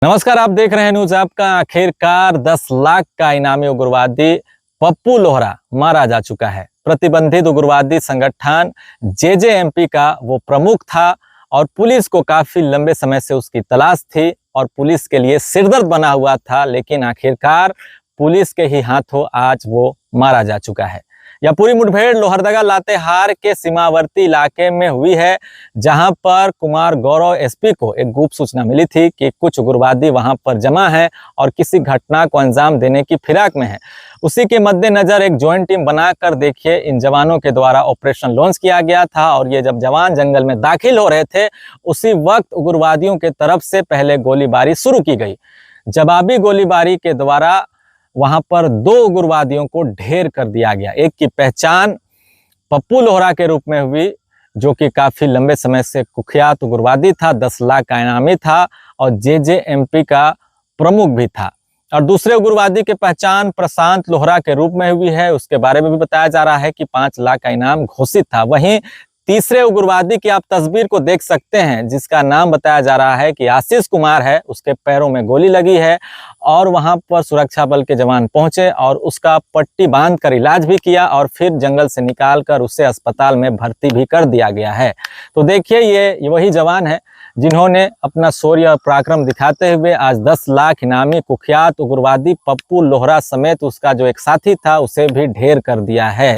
नमस्कार, आप देख रहे हैं न्यूज आपका। आखिरकार 10 लाख का इनामी उग्रवादी पप्पू लोहरा मारा जा चुका है। प्रतिबंधित उग्रवादी संगठन जेजेएमपी का वो प्रमुख था और पुलिस को काफी लंबे समय से उसकी तलाश थी और पुलिस के लिए सिरदर्द बना हुआ था, लेकिन आखिरकार पुलिस के ही हाथों आज वो मारा जा चुका है। यह पूरी मुठभेड़ लोहरदगा लातेहार के सीमावर्ती इलाके में हुई है, जहां पर कुमार गौरव एसपी को एक गुप्त सूचना मिली थी कि कुछ उग्रवादी वहां पर जमा है और किसी घटना को अंजाम देने की फिराक में है। उसी के मद्देनजर एक ज्वाइंट टीम बनाकर देखिए इन जवानों के द्वारा ऑपरेशन लॉन्च किया गया था और ये जब जवान जंगल में दाखिल हो रहे थे, उसी वक्त उग्रवादियों के तरफ से पहले गोलीबारी शुरू की गई। जवाबी गोलीबारी के द्वारा वहां पर 2 उग्रवादियों को ढेर कर दिया गया। एक की पहचान पप्पू लोहरा के रूप में हुई, जो कि काफी लंबे समय से कुख्यात उग्रवादी था, 10 लाख का इनामी था और जेजेएमपी का प्रमुख भी था। और दूसरे उग्रवादी की पहचान प्रशांत लोहरा के रूप में हुई है। उसके बारे में भी बताया जा रहा है कि 5 लाख का इनाम घोषित था। वहीं तीसरे उग्रवादी की आप तस्वीर को देख सकते हैं, जिसका नाम बताया जा रहा है कि आशीष कुमार है। उसके पैरों में गोली लगी है और वहां पर सुरक्षा बल के जवान पहुंचे और उसका पट्टी बांधकर इलाज भी किया और फिर जंगल से निकालकर उसे अस्पताल में भर्ती भी कर दिया गया है। तो देखिए, ये वही जवान है जिन्होंने अपना शौर्य और पराक्रम दिखाते हुए आज 10 लाख इनामी कुख्यात उग्रवादी पप्पू लोहरा समेत उसका जो एक साथी था उसे भी ढेर कर दिया है।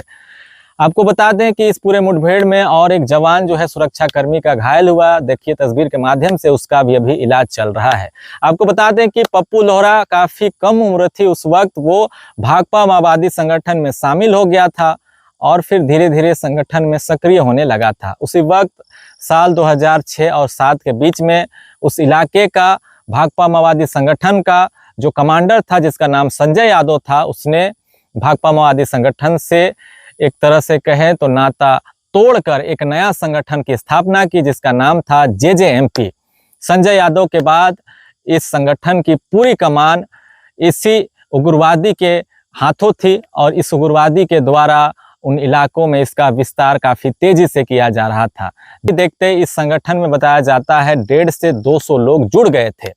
आपको बता दें कि इस पूरे मुठभेड़ में और एक जवान जो है सुरक्षाकर्मी का घायल हुआ। देखिए तस्वीर के माध्यम से, उसका भी अभी इलाज चल रहा है। आपको बता दें कि पप्पू लोहरा काफी कम उम्र थी उस वक्त, वो भाकपा माओवादी संगठन में शामिल हो गया था और फिर धीरे धीरे संगठन में सक्रिय होने लगा था। उसी वक्त साल 2006 और 7 के बीच में उस इलाके का भाकपा माओवादी संगठन का जो कमांडर था, जिसका नाम संजय यादव था, उसने भाकपा माओवादी संगठन से एक तरह से कहें तो नाता तोड़कर एक नया संगठन की स्थापना की, जिसका नाम था जेजेएमपी। संजय यादव के बाद इस संगठन की पूरी कमान इसी उग्रवादी के हाथों थी और इस उग्रवादी के द्वारा उन इलाकों में इसका विस्तार काफी तेजी से किया जा रहा था। देखते इस संगठन में बताया जाता है 150 से 200 लोग जुड़ गए थे।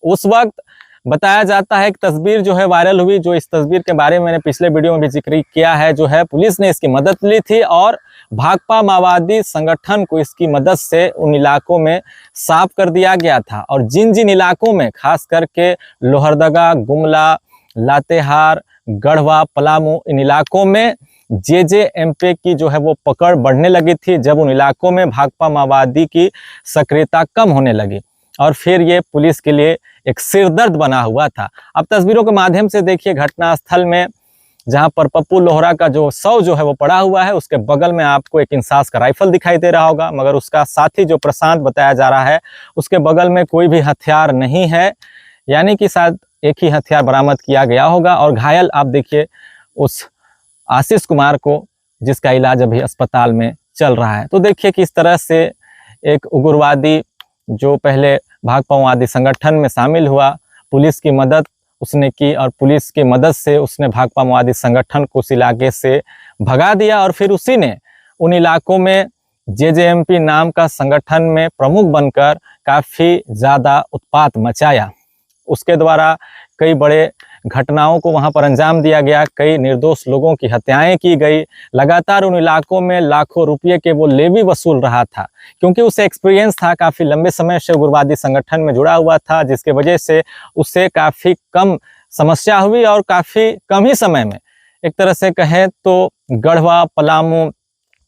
उस वक्त बताया जाता है, एक तस्वीर जो है वायरल हुई, जो इस तस्वीर के बारे में मैंने पिछले वीडियो में भी जिक्र किया है, जो है पुलिस ने इसकी मदद ली थी और भाकपा माओवादी संगठन को इसकी मदद से उन इलाकों में साफ कर दिया गया था। और जिन जिन इलाकों में, खास करके लोहरदगा, गुमला, लातेहार, गढ़वा, पलामू, इन इलाकों में जेजेएमपी की जो है वो पकड़ बढ़ने लगी थी, जब उन इलाकों में भाकपा माओवादी की सक्रियता कम होने लगी और फिर ये पुलिस के लिए एक सिरदर्द बना हुआ था। अब तस्वीरों के माध्यम से देखिए घटना स्थल में, जहां पर पप्पू लोहरा का जो शव जो है वो पड़ा हुआ है, उसके बगल में आपको एक इंसास का राइफल दिखाई दे रहा होगा, मगर उसका साथी जो प्रशांत बताया जा रहा है, उसके बगल में कोई भी हथियार नहीं है, यानी कि शायद एक ही हथियार बरामद किया गया होगा। और घायल आप देखिए उस आशीष कुमार को, जिसका इलाज अभी अस्पताल में चल रहा है। तो देखिए किस तरह से एक उग्रवादी जो पहले भाकपा माओवादी संगठन में शामिल हुआ, पुलिस की मदद उसने की और पुलिस की मदद से उसने भाकपा माओवादी संगठन को उस इलाके से भगा दिया और फिर उसी ने उन इलाकों में जेजेएमपी नाम का संगठन में प्रमुख बनकर काफ़ी ज़्यादा उत्पात मचाया। उसके द्वारा कई बड़े घटनाओं को वहां पर अंजाम दिया गया, कई निर्दोष लोगों की हत्याएं की गई। लगातार उन इलाकों में लाखों रुपये के वो लेवी वसूल रहा था, क्योंकि उसे एक्सपीरियंस था, काफ़ी लंबे समय से उग्रवादी संगठन में जुड़ा हुआ था, जिसके वजह से उसे काफ़ी कम समस्या हुई और काफ़ी कम ही समय में, एक तरह से कहें तो गढ़वा, पलामू,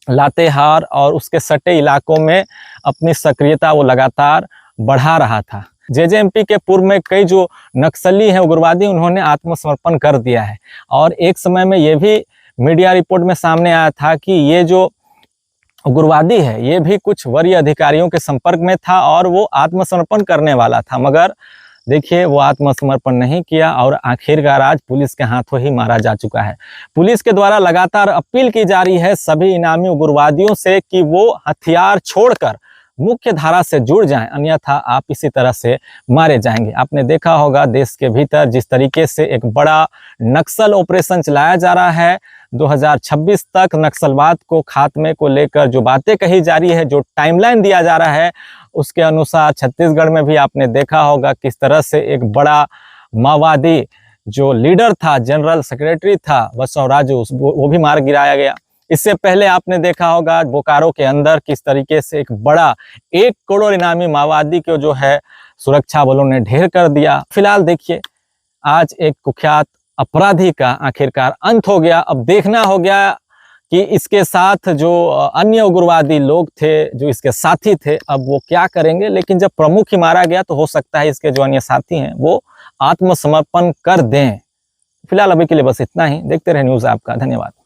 लातेहार और उसके सटे इलाकों में अपनी सक्रियता वो लगातार बढ़ा रहा था। जेजेएमपी के पूर्व में कई जो नक्सली हैं, उग्रवादी, उन्होंने आत्मसमर्पण कर दिया है और एक समय में ये भी मीडिया रिपोर्ट में सामने आया था कि ये जो उग्रवादी है ये भी कुछ वरीय अधिकारियों के संपर्क में था और वो आत्मसमर्पण करने वाला था, मगर देखिए वो आत्मसमर्पण नहीं किया और आखिरकार आज पुलिस के हाथों ही मारा जा चुका है। पुलिस के द्वारा लगातार अपील की जा रही है सभी इनामी उग्रवादियों से कि वो हथियार छोड़कर मुख्य धारा से जुड़ जाएं, अन्यथा आप इसी तरह से मारे जाएंगे। आपने देखा होगा देश के भीतर जिस तरीके से एक बड़ा नक्सल ऑपरेशन चलाया जा रहा है, 2026 तक नक्सलवाद को खात्मे को लेकर जो बातें कही जा रही है, जो टाइमलाइन दिया जा रहा है, उसके अनुसार छत्तीसगढ़ में भी आपने देखा होगा किस तरह से एक बड़ा माओवादी जो लीडर था, जनरल सेक्रेटरी था बसव राजू, वो भी मार गिराया गया। इससे पहले आपने देखा होगा बोकारो के अंदर किस तरीके से एक बड़ा 1 करोड़ इनामी माओवादी को जो है सुरक्षा बलों ने ढेर कर दिया। फिलहाल देखिए आज एक कुख्यात अपराधी का आखिरकार अंत हो गया। अब देखना हो गया कि इसके साथ जो अन्य उग्रवादी लोग थे, जो इसके साथी थे, अब वो क्या करेंगे। लेकिन जब प्रमुख ही मारा गया तो हो सकता है इसके जो अन्य साथी हैं वो आत्मसमर्पण कर दें। फिलहाल अभी के लिए बस इतना ही। देखते रहे न्यूज़ आपका। धन्यवाद।